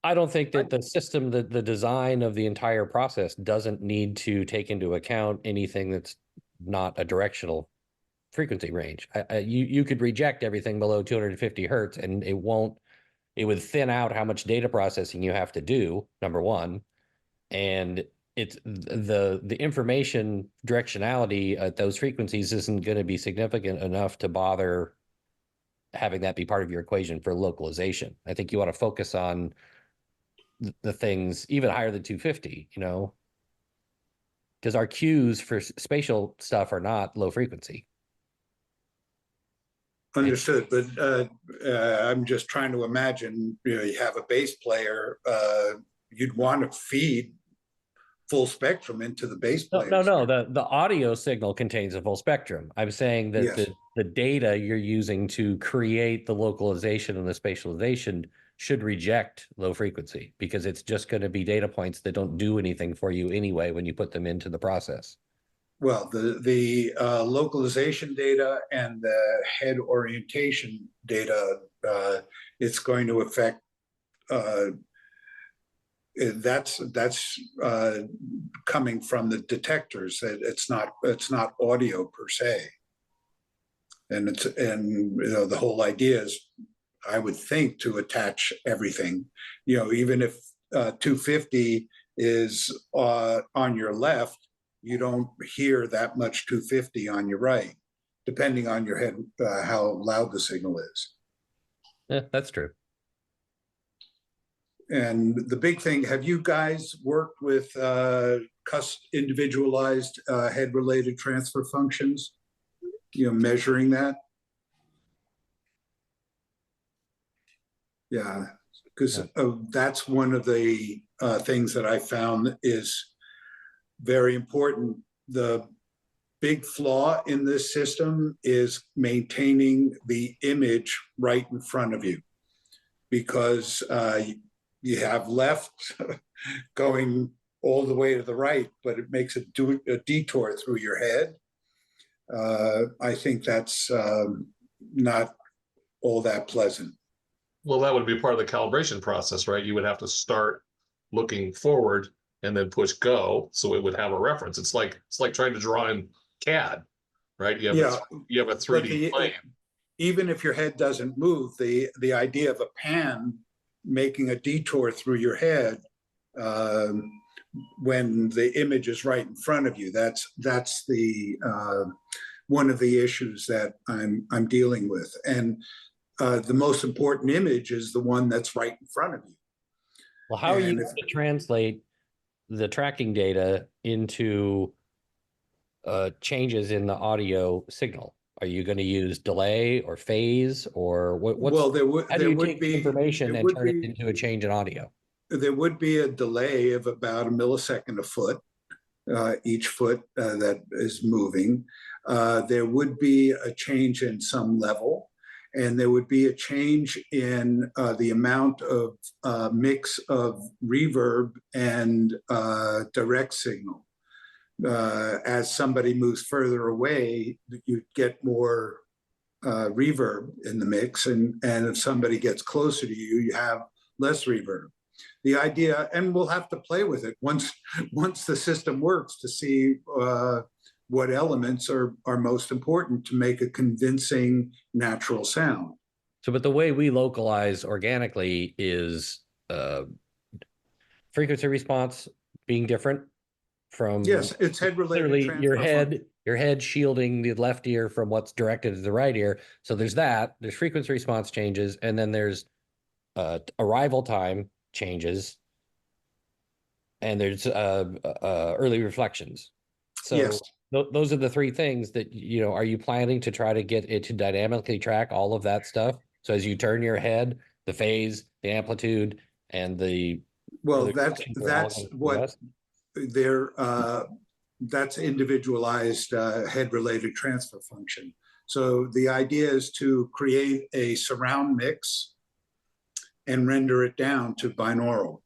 I don't think that the system, the design of the entire process doesn't need to take into account anything that's not a directional frequency range. You could reject everything below 250 hertz and it would thin out how much data processing you have to do, number one. And it's the information directionality at those frequencies isn't going to be significant enough to bother having that be part of your equation for localization. I think you want to focus on the things even higher than 250, because our cues for spatial stuff are not low frequency. Understood, but I'm just trying to imagine, you have a bass player, you'd want to feed full spectrum into the bass player. No, the audio signal contains a full spectrum. I'm saying that Yes. the data you're using to create the localization and the spatialization should reject low frequency, because it's just going to be data points that don't do anything for you anyway when you put them into the process. Well, the localization data and the head orientation data, it's going to affect. That's coming from the detectors. It's not audio per se, and the whole idea is, I would think, to attach everything. Even if 250 is on your left, you don't hear that much 250 on your right, depending on your head, how loud the signal is. Yeah, that's true. And the big thing, have you guys worked with individualized head-related transfer functions? Measuring that? Yeah, because that's one of the things that I found is very important. The big flaw in this system is maintaining the image right in front of you, because you have left going all the way to the right, but it makes a detour through your head. I think that's not all that pleasant. Well, that would be part of the calibration process, right? You would have to start looking forward and then push go, so it would have a reference. It's like trying to draw in CAD, right? You have a 3D plane. Even if your head doesn't move, the idea of a pan making a detour through your head when the image is right in front of you, that's the one of the issues that I'm dealing with. And the most important image is the one that's right in front of you. Well, how are you going to translate the tracking data into changes in the audio signal? Are you going to use delay or phase, or what? Well, how do you take the information and turn it into a change in audio? There would be a delay of about a millisecond a foot, each foot that is moving. There would be a change in some level, and there would be a change in the amount of mix of reverb and direct signal. As somebody moves further away, you get more reverb in the mix, and if somebody gets closer to you, you have less reverb. The idea, and we'll have to play with it once the system works to see what elements are most important to make a convincing natural sound. So, but the way we localize organically is frequency response being different from, yes, it's head related. Clearly, your head shielding the left ear from what's directed to the right ear. So there's frequency response changes, and then there's arrival time changes, and there's early reflections. So yes. Those are the three things that, are you planning to try to get it to dynamically track all of that stuff? So as you turn your head, the phase, the amplitude, and the... Well, that's what they're, that's individualized head-related transfer function. So the idea is to create a surround mix and render it down to binaural.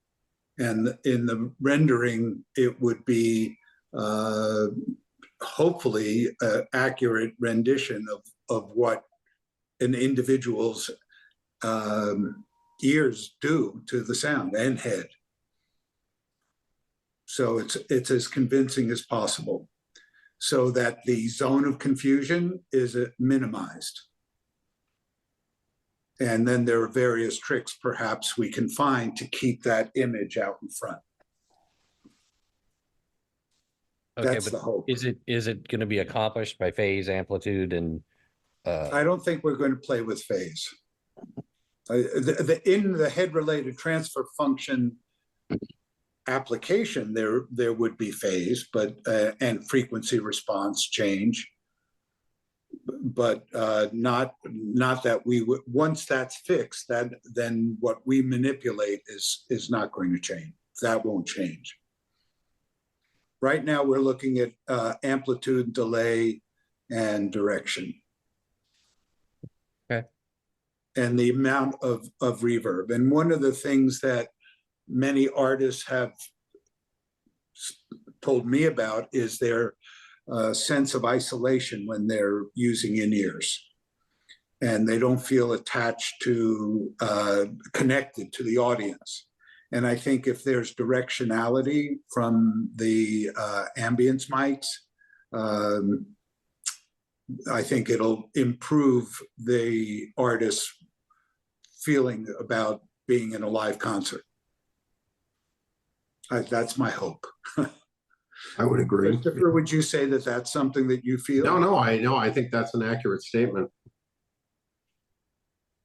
And in the rendering, it would be hopefully an accurate rendition of what an individual's ears do to the sound and head. So it's as convincing as possible, so that the zone of confusion is minimized. And then there are various tricks perhaps we can find to keep that image out in front. Okay, That's but the hope. is it going to be accomplished by phase, amplitude, and I don't think we're going to play with phase. In the head-related transfer function application, there would be phase, but and frequency response change, but not that we would. Once that's fixed, then what we manipulate is not going to change. That won't change. Right now, we're looking at amplitude, delay, and direction. Okay. And the amount of reverb. And one of the things that many artists have told me about is their sense of isolation when they're using in-ears. And they don't feel attached to, connected to the audience. And I think if there's directionality from the ambience mics, I think it'll improve the artist's feeling about being in a live concert. That's my hope. I would agree. Christopher, would you say that that's something that you feel? No, I think that's an accurate statement.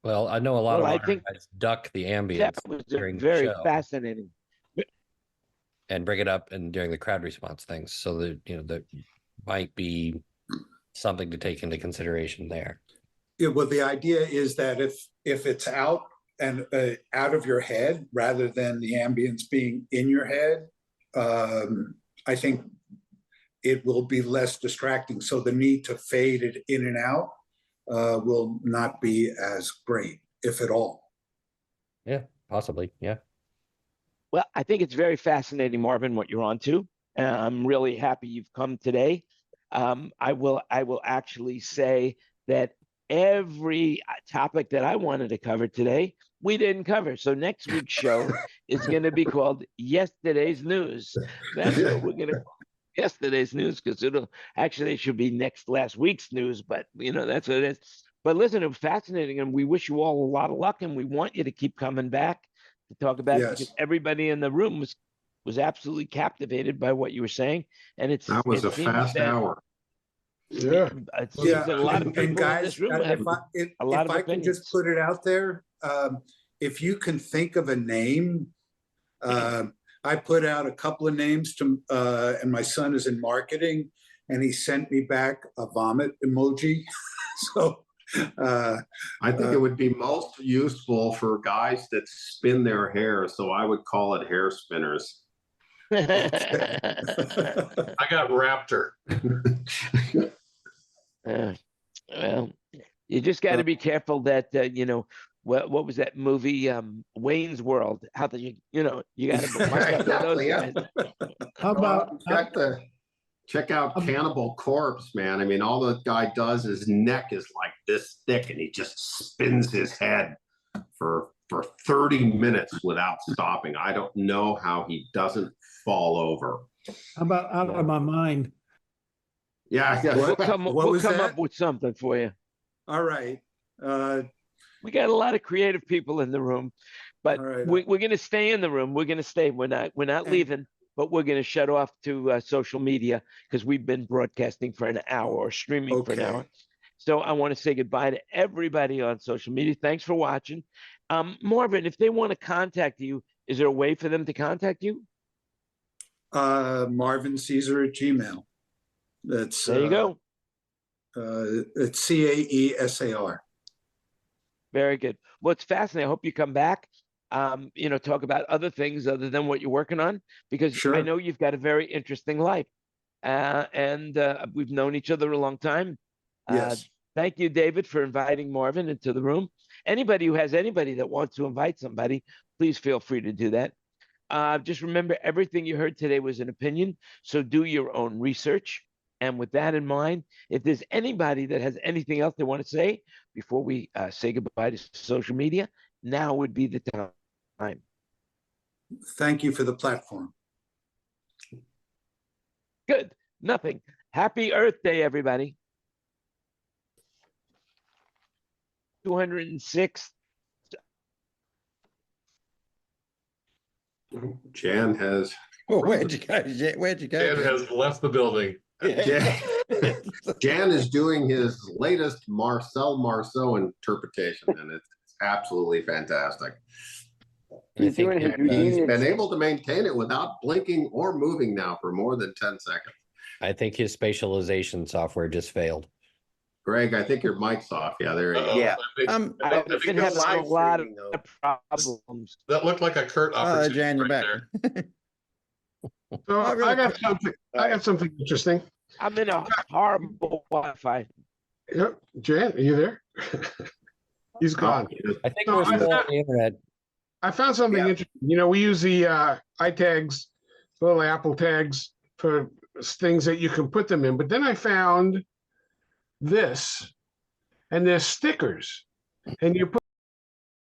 well, I know a lot Well, of I art think guys duck the ambience that was during the very show fascinating. and bring it up and during the crowd response things, so that that might be something to take into consideration there. Yeah, well, the idea is that if it's out and out of your head rather than the ambience being in your head, I think it will be less distracting. So the need to fade it in and out will not be as great, if at all. Yeah, possibly. Yeah. Well, I think it's very fascinating, Marvin, what you're onto. I'm really happy you've come today. I will actually say that every topic that I wanted to cover today, we didn't cover. So next week's show is going to be called Yesterday's News. That's what we're going to call Yesterday's News, because it should be last week's news, but that's what it is. But listen, it was fascinating, and we wish you all a lot of luck, and we want you to keep coming back to talk about it, because everybody in the room was absolutely captivated by what you were saying. And That was a fast hour. Yeah. It seems that a lot of people and guys, in this room have a lot of if I can opinions. just put it out there, if you can think of a name, I put out a couple of names to, and my son is in marketing, and he sent me back a vomit emoji. So I think it would be most useful for guys that spin their hair. So I would call it hair spinners. I got Raptor. Well, you just got to be careful that what was that movie, Wayne's World? How do you got to watch out for those guys. How about Check out Cannibal Corpse, man. I mean, all the guy does, his neck is like this thick, and he just spins his head for 30 minutes without stopping. I don't know how he doesn't fall over. how about Out of My Mind? Yeah, We'll come that? up with something for you. all right. We got a lot of creative people in the room, but All right. we're going to stay in the room. We're going to stay. We're not leaving, but we're going to shut off to social media, because we've been broadcasting for an hour or streaming for an hour. So I want to say goodbye to everybody on social media. Thanks for watching. Marvin, if they want to contact you, is there a way for them to contact you? Marvin Caesar at Gmail. That's There you go. It's CAESAR. Very good. Well, it's fascinating. I hope you come back. Talk about other things other than what you're working on, because Sure. I know you've got a very interesting life. And we've known each other a long time. Yes. Thank you, David, for inviting Marvin into the room. Anybody who has anybody that wants to invite somebody, please feel free to do that. Just remember, everything you heard today was an opinion, so do your own research. And with that in mind, if there's anybody that has anything else they want to say before we say goodbye to social media, now would be the time. Thank you for the platform. Good. Nothing. Happy Earth Day, everybody. 206. Jan has. Well, where'd you go? Where'd you go? Jan has left the building. Jan is doing his latest Marcel Marceau interpretation, and it's absolutely fantastic. He's doing his He's Houdini. been able to maintain it without blinking or moving now for more than 10 seconds. I think his spatialization software just failed. Greg, I think your mic's off. Yeah, there you go. Yeah. I I've think been that's- having a lot of Live streaming, problems. that looked like a Curt opportunity Jan, you're right back. there. So Not really I got something. I got something interesting. I'm in a horrible Wi-Fi. Yep. Jan, are you there? He's gone. I think No, we're I still thought- on the internet. I found something Yeah. interesting. You know, we use the iTags, little Apple tags for things that you can put them in. But then I found this, and there's stickers, and you put